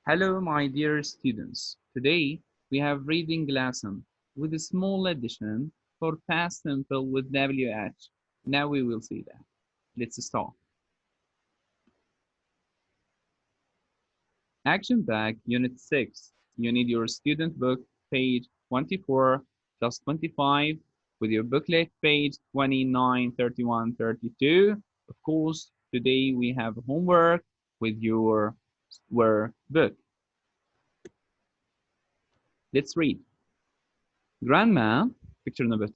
Hello, my dear students. Today we have reading lesson with a small addition for past simple with WH. Now we will see that. Let's start. Action Pack Unit 6. You need your student book, page 24 plus 25, with your booklet, page 29, 31, 32. Of course, today we have homework with your workbook. Let's read. Grandma, picture number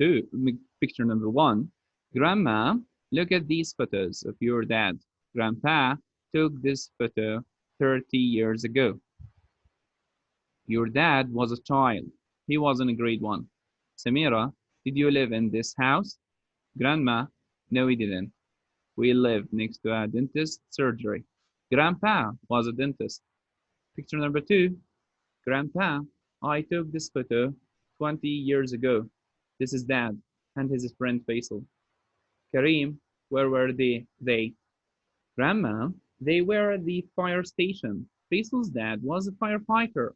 picture number one. Grandma, look at these photos of your dad. Grandpa took this photo 30 years ago. Your dad was a child. He was in grade one. Samira, did you live in this house? Grandma, no, we didn't. We lived next to a dentist surgery. Grandpa was a dentist. Picture number two. Grandpa, I took this photo 20 years ago. This is Dad and his friend Faisal. Kareem, where were they? Grandma, they were at the fire station. Faisal's dad was a firefighter.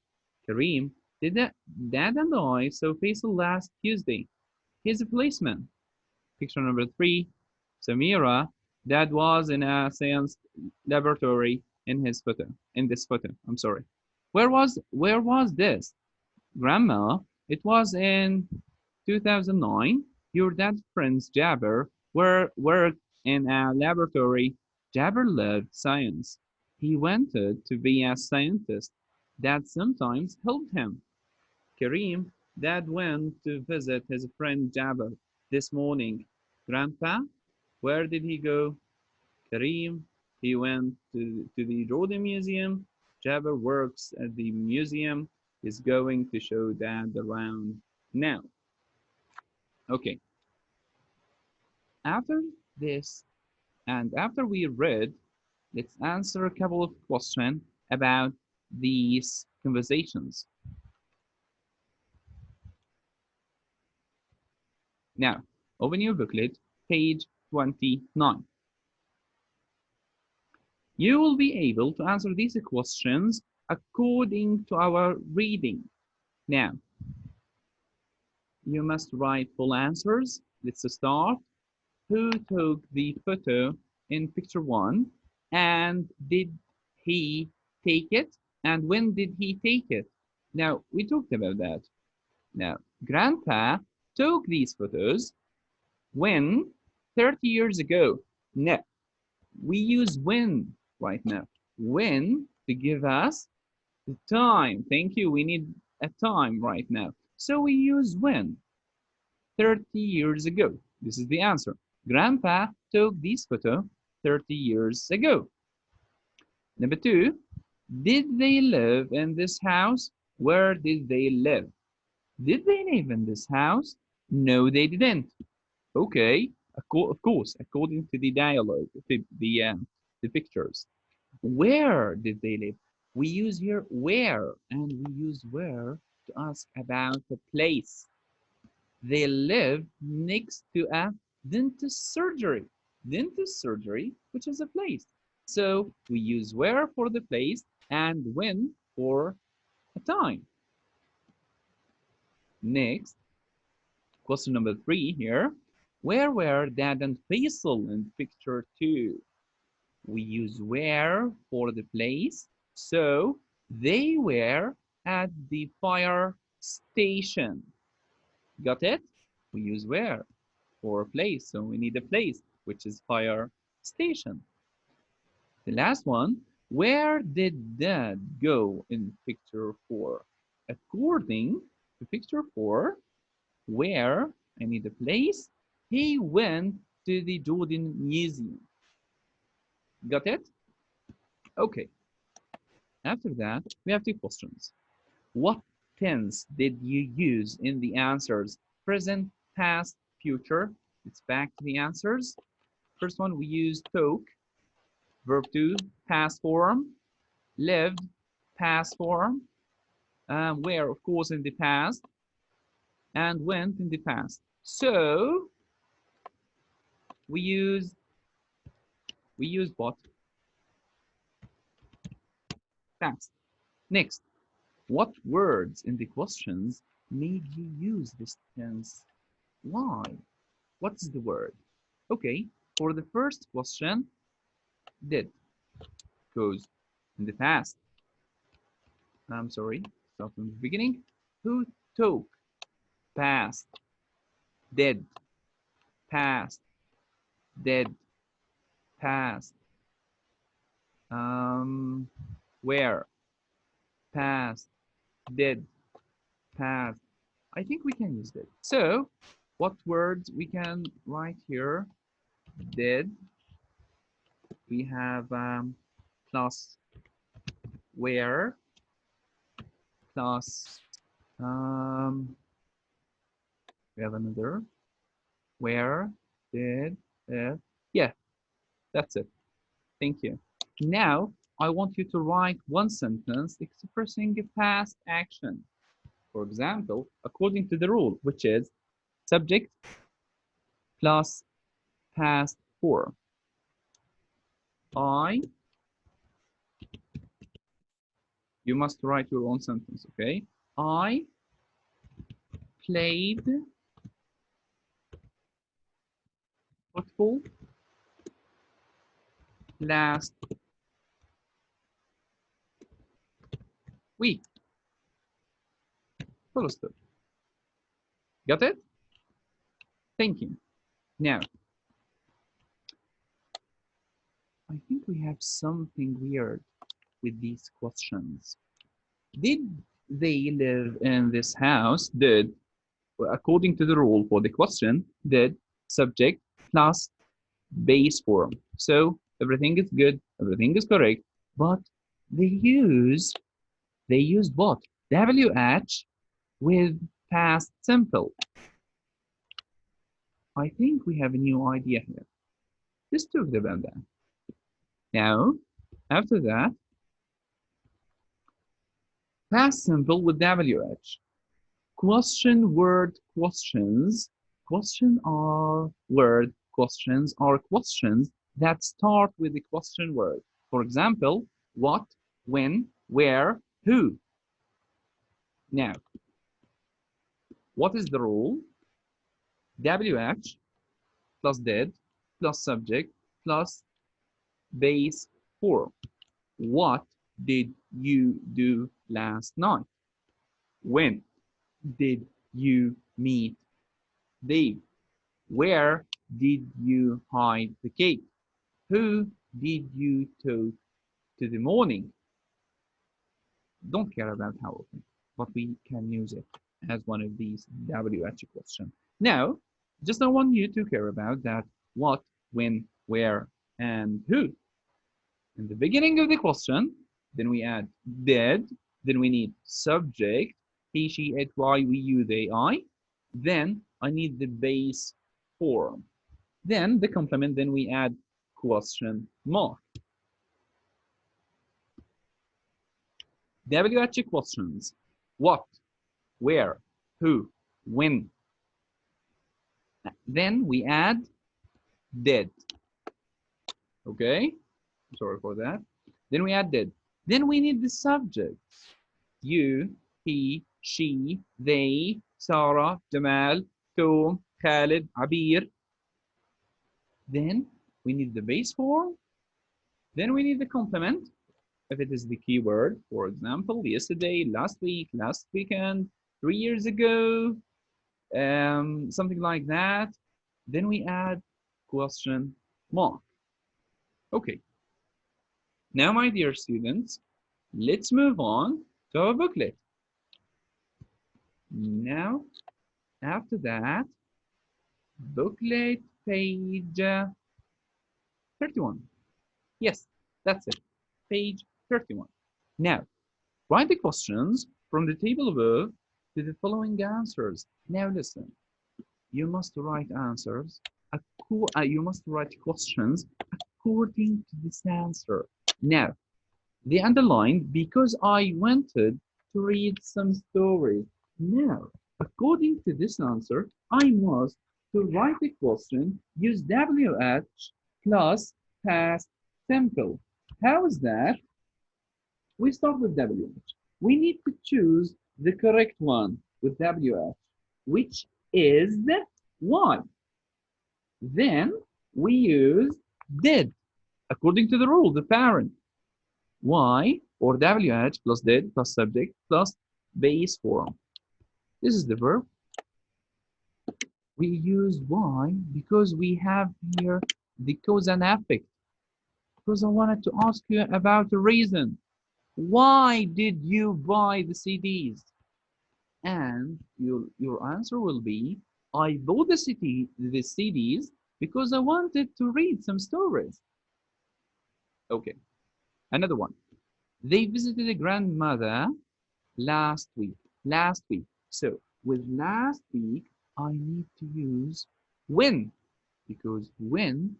Kareem, Dad and I saw Faisal last Tuesday. He's a policeman. Picture number three. Samira, Dad was in a science laboratory in this photo. I'm sorry. Where was this? Grandma, it was in 2009. Your dad's friends Jabber worked in a laboratory. Jabber loved science. He wanted to be a scientist. Dad sometimes helped him. Kareem, Dad went to visit his friend Jabber this morning. Grandpa, where did he go? Kareem, he went to the Jordan Museum. Jabber works at the museum. He's going to show Dad around now. Okay, after this and after we read, let's answer a couple of questions about these conversations. Now, open your booklet, page 29. You will be able to answer these questions according to our reading. Now, you must write full answers. Let's start. Who took the photo in picture one? And did he take it? And when did he take it? Now, we talked about that. Now, Grandpa took these photos when 30 years ago. No, we use when right now. When to give us the time. Thank you. We need a time right now. So we use when 30 years ago. This is the answer. Grandpa took this photo 30 years ago. Number two, did they live in this house? Where did they live? Did they live in this house? No, they didn't. Okay, of course, according to the dialogue, the pictures. Where did they live? We use here where, and we use where to ask about the place. They live next to a dentist surgery. Dentist surgery, which is a place. So we use where for the place and when for a time. Next, question number 3 here. Where were Dad and Faisal in picture 2? We use where for the place. So they were at the fire station. Got it? We use where for a place. So we need a place, which is fire station. The last one, where did Dad go in picture 4? According to picture 4, where, I need a place, he went to the Jordan Museum. Got it? Okay. After that, we have two questions. What tense did you use in the answers? Present, past, future. Let's back to the answers. First one, we used took. Verb 2, past form. Lived, past form. Where, of course, in the past. And went in the past. So we use what? Past. Next, what words in the questions made you use this tense? Why? What's the word? Okay, for the first question, did goes in the past. I'm sorry, start from the beginning. Who took? Past. Did. Past. Did. Past. Where? Past. Did. Past. I think we can use it. So, what words we can write here? Did. We have plus where plus we have another where did yeah, that's it. Thank you. Now I want you to write one sentence expressing a past action. For example, according to the rule, which is subject plus past form. You must write your own sentence, okay? I played football last week. Full stop. Got it? Thank you. Now, I think we have something weird with these questions. Did they live in this house? Did, according to the rule for the question, did subject plus base form. So everything is good, everything is correct, but they used what? WH with past simple. I think we have a new idea here. Let's talk about that. Now, after that, past simple with WH. Question word questions. Question are word questions are questions that start with the question word. For example, what, when, where, who. Now, what is the rule? WH plus did plus subject plus base form. What did you do last night? When did you meet Dave? Where did you hide the cake? Who did you talk to the morning? Don't care about how often, but we can use it as one of these WH questions. Now, just I want you to care about that what, when, where, and who. In the beginning of the question, then we add did, then we need subject, he, she, it, y, we, you, they, I. Then I need the base form. Then the complement, then we add question mark. WH questions. What, where, who, when. Then we add did. Okay, sorry for that. Then we add did. Then we need the subject. You, he, she, they, Sarah, Jamal, Tom, Khalid, Abir. Then we need the base form. Then we need the complement. If it is the keyword, for example, yesterday, last week, last weekend, 3 years ago, something like that. Then we add question mark. Okay. Now, my dear students, let's move on to our booklet. Now, after that, booklet page 31. Yes, that's it. Page 31. Now, write the questions from the table above to the following answers. Now listen, you must write answers. You must write questions according to this answer. Now, the underline because I wanted to read some stories. Now, according to this answer, I must to write the question use WH plus past simple. How is that? We start with WH. we need to choose the correct one with WH, which is Y. Then we use did, according to the rule, the parent. Y or WH plus did plus subject plus base form. This is the verb. We use Y because we have here the cause and effect. Because I wanted to ask you about the reason. Why did you buy the CDs? And your answer will be, I bought the CDs because I wanted to read some stories. Okay, another one. They visited a grandmother last week. Last week. So with last week, I need to use when, because when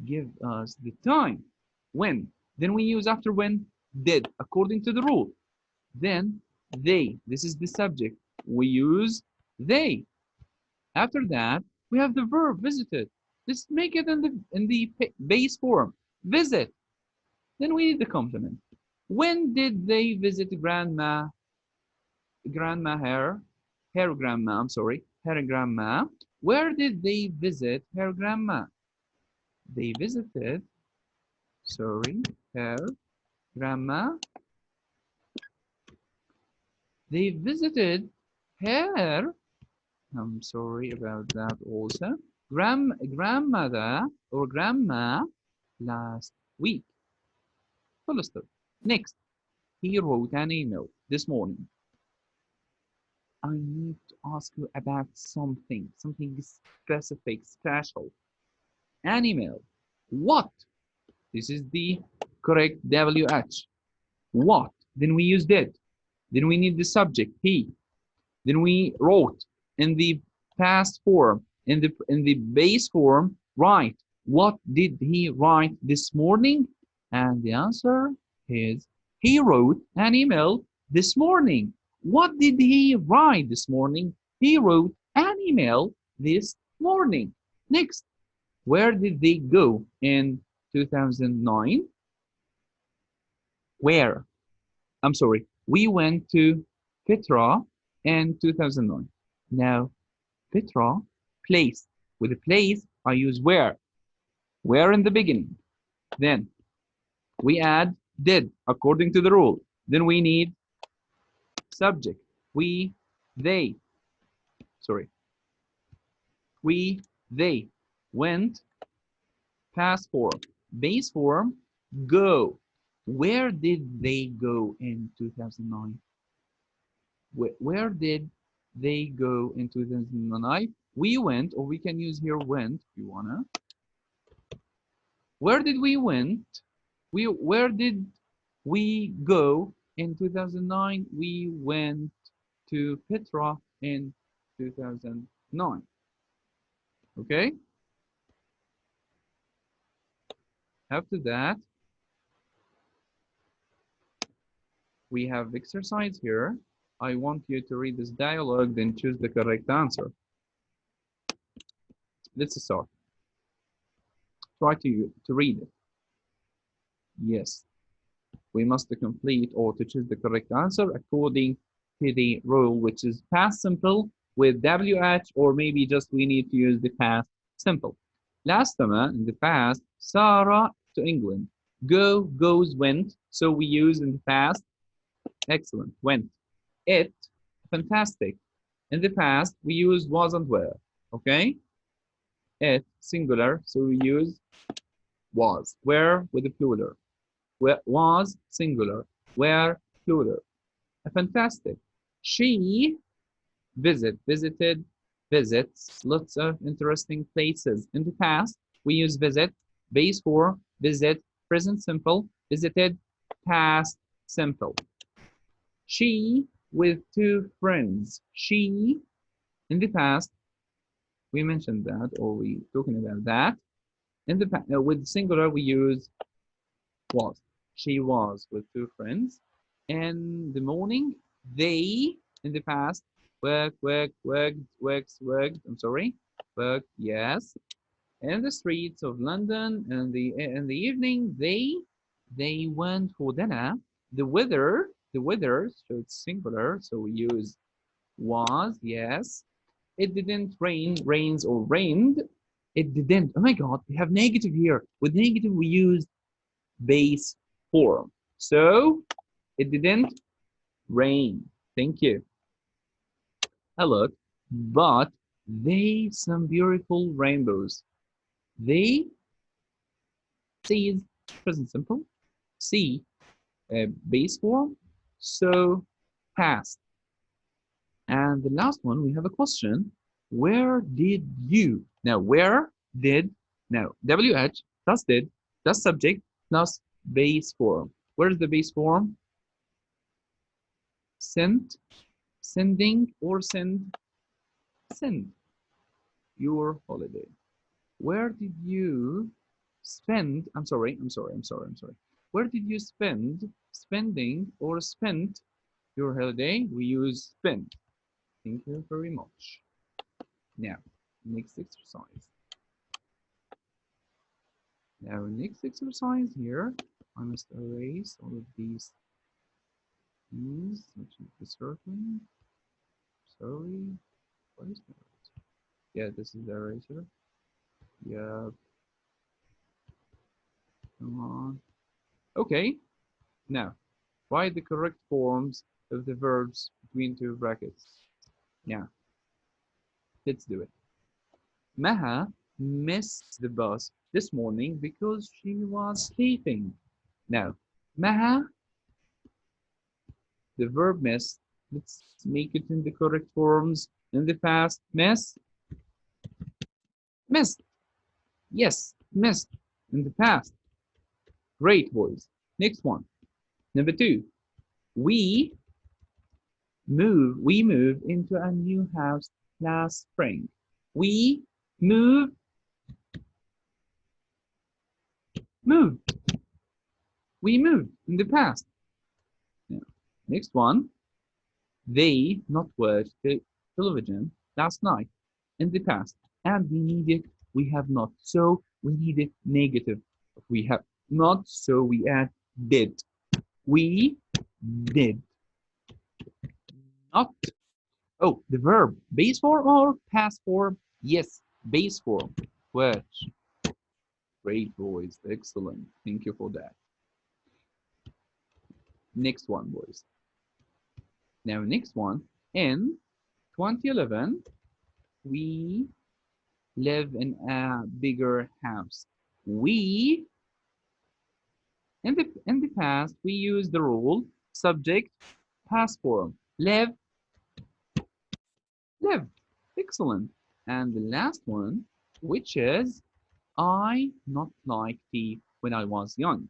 give us the time. When. Then we use after when did, according to the rule. Then they. This is the subject. We use they. After that, we have the verb visited. Let's make it in the base form. Visit. Then we need the complement. When did they visit grandma? Her grandma, I'm sorry, her grandma. Where did they visit her grandma? They visited, sorry, her grandma. They visited her, I'm sorry about that also, grandmother or grandma last week. Full stop. Next, he wrote an email this morning. I need to ask you about something specific, special. An email. What? This is the correct WH. What? Then we use did. Then we need the subject, he. Then we wrote in the past form, in the base form, write. What did he write this morning? And the answer is he wrote an email this morning. What did he write this morning? He wrote an email this morning. Next, where did they go in 2009? Where? I'm sorry, we went to Petra in 2009. Now, Petra, place. With a place, I use where. Where in the beginning. Then we add did according to the rule. Then we need subject. We, they. Sorry. We, they went. Past form. Base form, go. Where did they go in 2009? Where did they go in 2009? We went, or we can use here went if you wanna. Where did we went? Where did we go in 2009? We went to Petra in 2009. Okay? After that, we have exercise here. I want you to read this dialogue, then choose the correct answer. Let's start. Try to read it. Yes. We must complete or to choose the correct answer according to the rule, which is past simple with WH, or maybe just we need to use the past simple. Last summer, in the past, Sarah to England. Go, goes, went. So we use in the past. Excellent, went. It, fantastic. In the past, we use was and were. Okay? It, singular, so we use was. Where with the plural. Where was singular. Where plural. Fantastic. She visited, visits lots of interesting places. In the past, we use visit, base for visit, present simple, visited, past simple. She with two friends. She, in the past, we mentioned that, or we talking about that. In the past, with singular, we use was. She was with two friends. In the morning, they, in the past, worked, I'm sorry, worked, yes. In the streets of London, in the evening, they went for dinner. The weather The weather, so it's singular, so we use was, yes. It didn't rain, rains, or rained. It didn't. Oh my God, we have negative here. With negative, we use base form. So it didn't rain. Thank you. A lot, but they some beautiful rainbows. They see present simple. See base form. So past. And the last one, we have a question. Where did you? Now, where did? Now, WH plus did plus subject plus base form. Where is the base form? Sent, sending, or send? Send your holiday. Where did you spend? I'm sorry. Where did you spending, or spent your holiday? We use spend. Thank you very much. Now, next exercise. Now, next exercise here, I must erase all of these things, which is the circling. Sorry, what is that? Yeah, this is the eraser. Yeah, come on. Okay, now, write the correct forms of the verbs between two brackets. Now, let's do it. Maha missed the bus this morning because she was sleeping. Now, Maha, the verb miss, let's make it in the correct forms. In the past, miss, missed. Yes, missed. In the past. Great, boys. Next one. Number 2. We moved into a new house last spring. We moved. We moved in the past. Now, next one. They not watched the television last night in the past. And we have not. So we need it negative. We have not, so we add did. We did not. Oh, the verb, base form or past form? Yes, base form. Which? Great, boys. Excellent. Thank you for that. Next one, boys. Now, next one. In 2011, we live in a bigger house. We, in the past, we use the rule subject, past form. Live. Excellent. And the last one, which is I not like tea when I was young.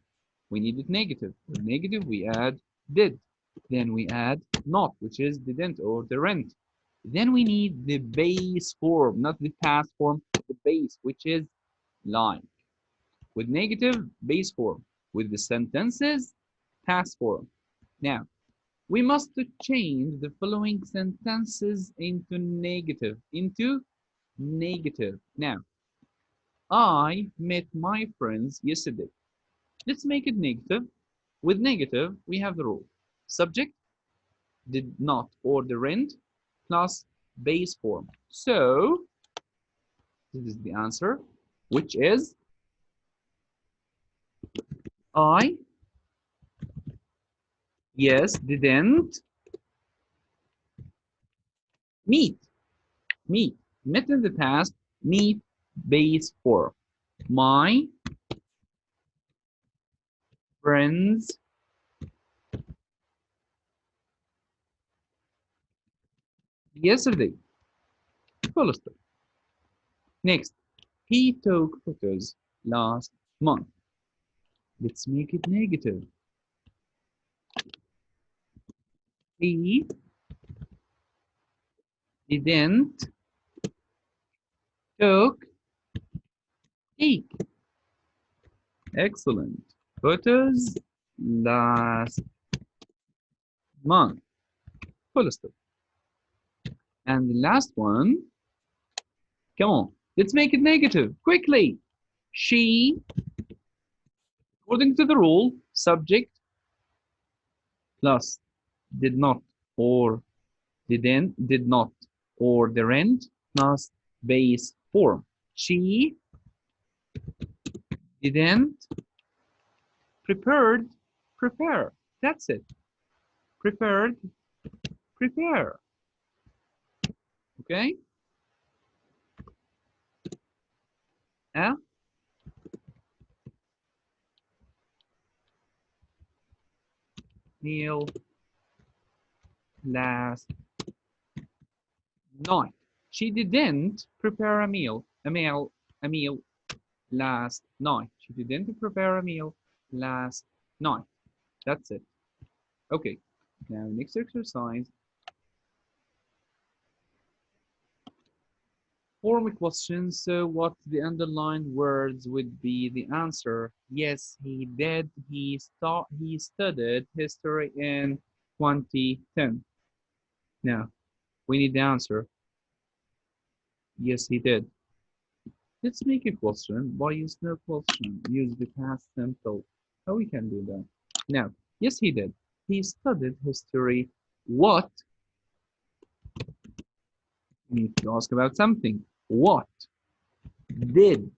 We needed negative. With negative, we add did. Then we add not, which is didn't or didn't. Then we need the base form, not the past form, the base, which is like. With negative, base form. With the sentences, past form. Now, we must change the following sentences into negative. Now, I met my friends yesterday. Let's make it negative. With negative, we have the rule. Subject, did not or didn't, plus base form. So, this is the answer, which is I, yes, didn't meet. Met in the past, meet, base form. My friends yesterday. Full stop. Next, he took photos last month. Let's make it negative. He didn't take. Excellent. Photos last month. Full stop. And the last one, come on, let's make it negative quickly. She, according to the rule, subject plus did not, or did not, or the rent plus base form. She didn't prepared, prepare. That's it. Prepared, prepare. Okay? A meal last night. She didn't prepare a meal last night. She didn't prepare a meal last night. That's it. Okay. Now, next exercise. Form a question, so what the underlined words would be the answer. Yes, he did. He studied history in 2010. Now, we need the answer. Yes, he did. Let's make a question. Why use no question? Use the past simple. How we can do that? Now, yes, he did. He studied history. What? We need to ask about something. What did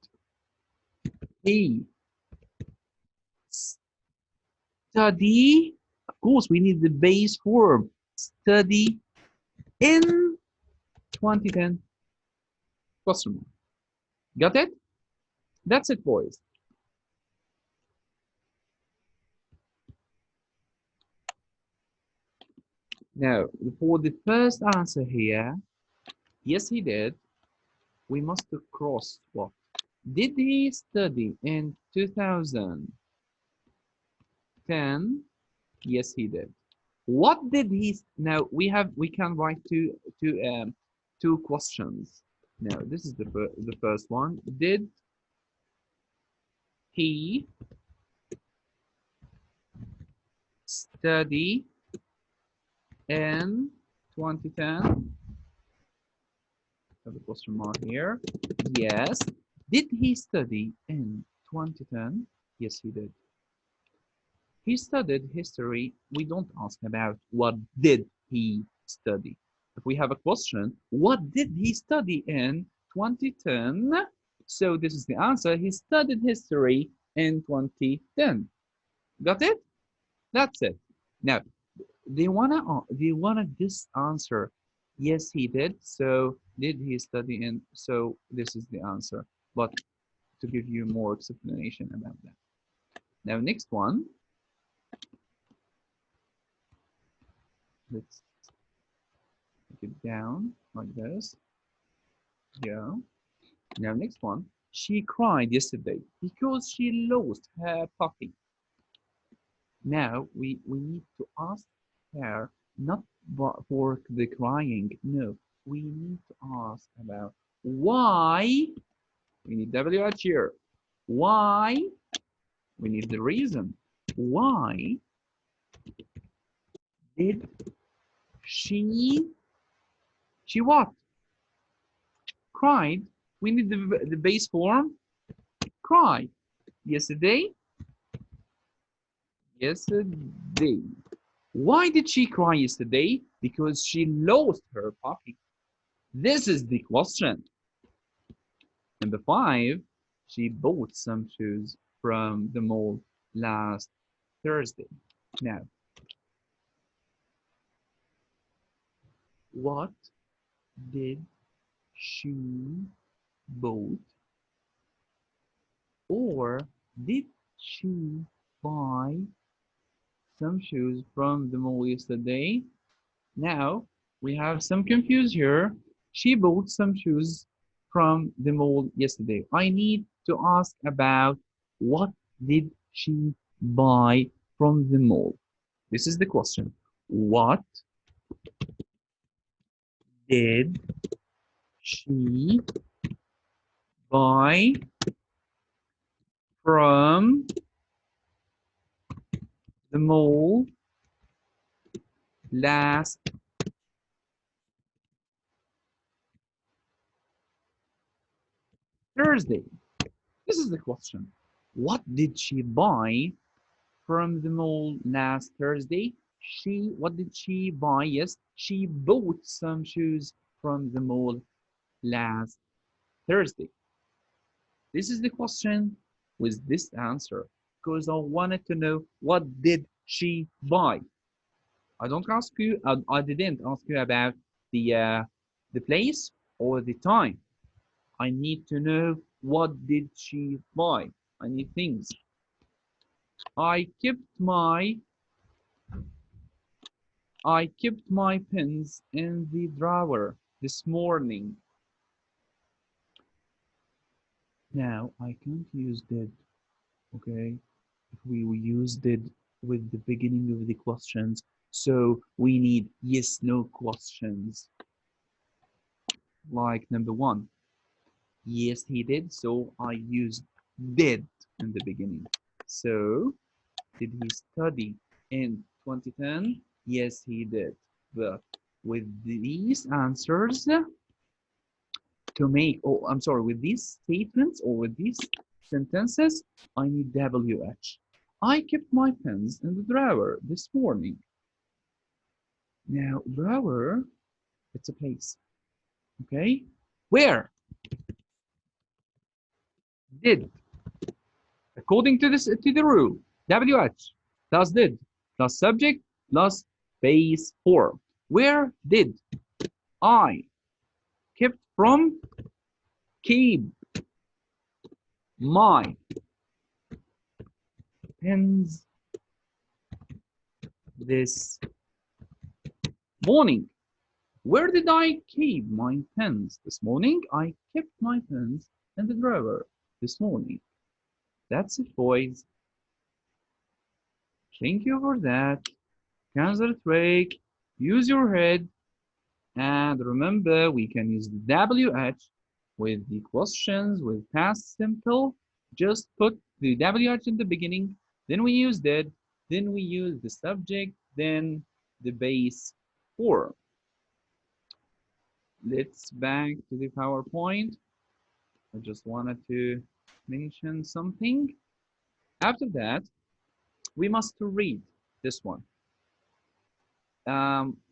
he study? Of course, we need the base form. Study in 2010. Question mark. Got it? That's it, boys. Now, for the first answer here, yes, he did. We must cross what? Did he study in 2010? Yes, he did. What did he? Now we can write two questions. Now this is the first one. Did he study in 2010? Have a question mark here. Yes. Did he study in 2010? Yes, he did. He studied history. We don't ask about what did he study. If we have a question, what did he study in 2010? So this is the answer. He studied history in 2010. Got it? That's it. Now, they wanna this answer. Yes, he did. So did he study in? So this is the answer. But to give you more explanation about that. Now, next one. Let's take it down like this. Yeah. Now, next one. She cried yesterday because she lost her puppy. Now, we need to ask her not for the crying. No, we need to ask about why. We need WH here. Why? We need the reason. Why did she what? Cried. We need the base form. Cry. Yesterday. Yesterday. Why did she cry yesterday? Because she lost her puppy. This is the question. Number 5, she bought some shoes from the mall last Thursday. Now, what did she bought, or did she buy some shoes from the mall yesterday? Now, we have some confused here. She bought some shoes from the mall yesterday. I need to ask about what did she buy from the mall? This is the question. What did she buy from the mall last Thursday? This is the question. What did she buy from the mall last Thursday? What did she buy? Yes, she bought some shoes from the mall last Thursday. This is the question with this answer because I wanted to know what did she buy. I don't ask you. I didn't ask you about the place or the time. I need to know what did she buy. I need things. I kept my I kept my pens in the drawer this morning. Now I can't use did. Okay, if we use did with the beginning of the questions, so we need yes no questions. Like number one, yes he did, so I used did in the beginning. So did he study in 2010? Yes he did. But with these answers to make, oh I'm sorry, with these statements or with these sentences, I need WH. I kept my pens in the drawer this morning. Now drawer, it's a place. Okay, where? Did. According to the rule, WH plus did plus subject plus base form. Where did I kept from keep my pens this morning? Where did I keep my pens this morning? I kept my pens in the drawer this morning. That's it, boys. Thank you for that. Concentrate, use your head, and remember we can use the WH with the questions with past simple. Just put the WH in the beginning, then we use did, then we use the subject, then the base form. Let's back to the PowerPoint. I just wanted to mention something. After that, we must read this one.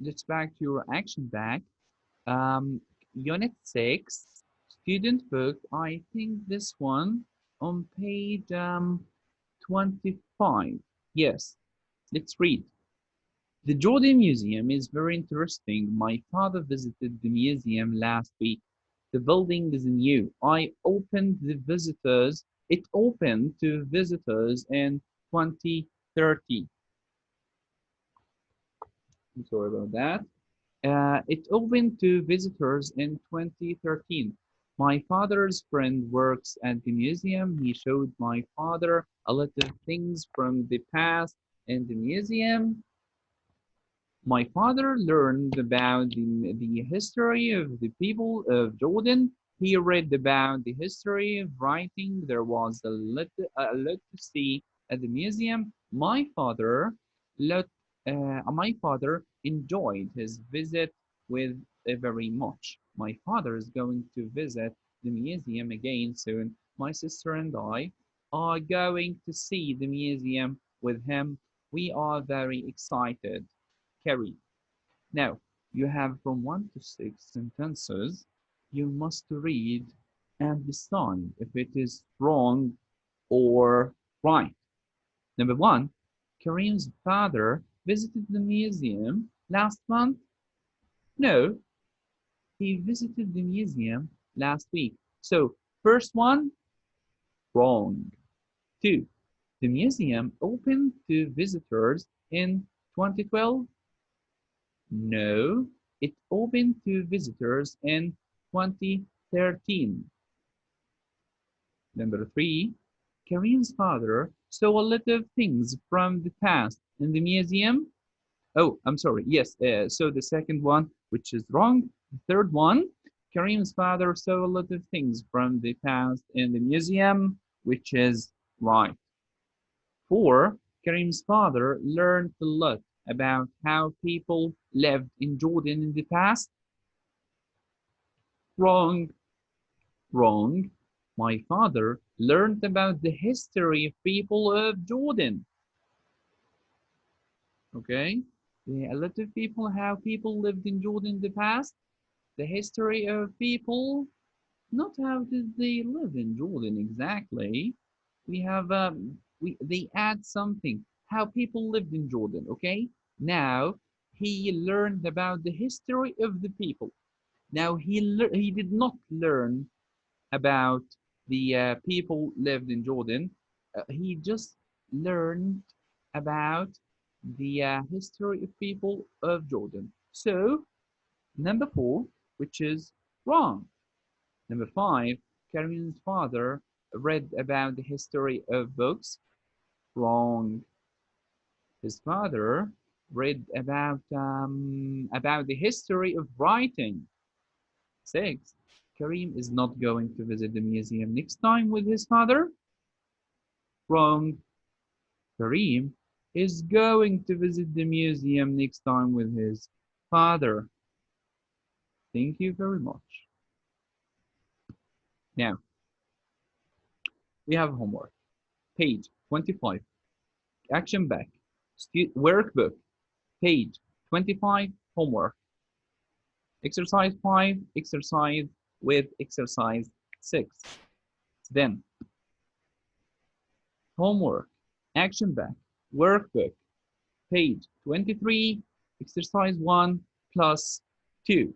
Let's back to your action bag. Unit 6, student book. I think this one on page 25. Yes, let's read. The Jordan Museum is very interesting. My father visited the museum last week. The building is new. I opened the visitors. It opened to visitors in 2030. I'm sorry about that. It opened to visitors in 2013. My father's friend works at the museum. He showed my father a lot of things from the past in the museum. My father learned about the history of the people of Jordan. He read about the history of writing. There was a lot to see at the museum. My father enjoyed his visit with very much. My father is going to visit the museum again soon. My sister and I are going to see the museum with him. We are very excited. Carry. Now, you have from 1 to 6 sentences. You must read and decide if it is wrong or right. Number 1, Kareem's father visited the museum last month. No, he visited the museum last week. So, first one, wrong. 2, the museum opened to visitors in 2012. No, it opened to visitors in 2013. Number 3, Kareem's father saw a lot of things from the past in the museum. Oh, I'm sorry. Yes, so the second one, which is wrong. The third one, Kareem's father saw a lot of things from the past in the museum, which is right. 4, Kareem's father learned a lot about how people lived in Jordan in the past. Wrong, wrong. My father learned about the history of people of Jordan. Okay, A lot of people, how people lived in Jordan in the past, the history of people, not how did they live in Jordan exactly. We have they add something how people lived in Jordan. Okay, now he learned about the history of the people. Now he did not learn about the people lived in Jordan. He just learned about the history of people of Jordan. So number 4, which is wrong. Number 5, Karim's father read about the history of books. Wrong. His father read about the history of writing. 6, Karim is not going to visit the museum next time with his father. Wrong. Karim is going to visit the museum next time with his father. Thank you very much. Now, we have homework. Page 25. Action back. Workbook. Page 25. Homework. Exercise 5. Exercise with exercise 6. Then, homework. Action back. Workbook. Page 23. Exercise 1 plus 2.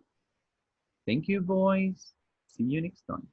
Thank you, boys. See you next time.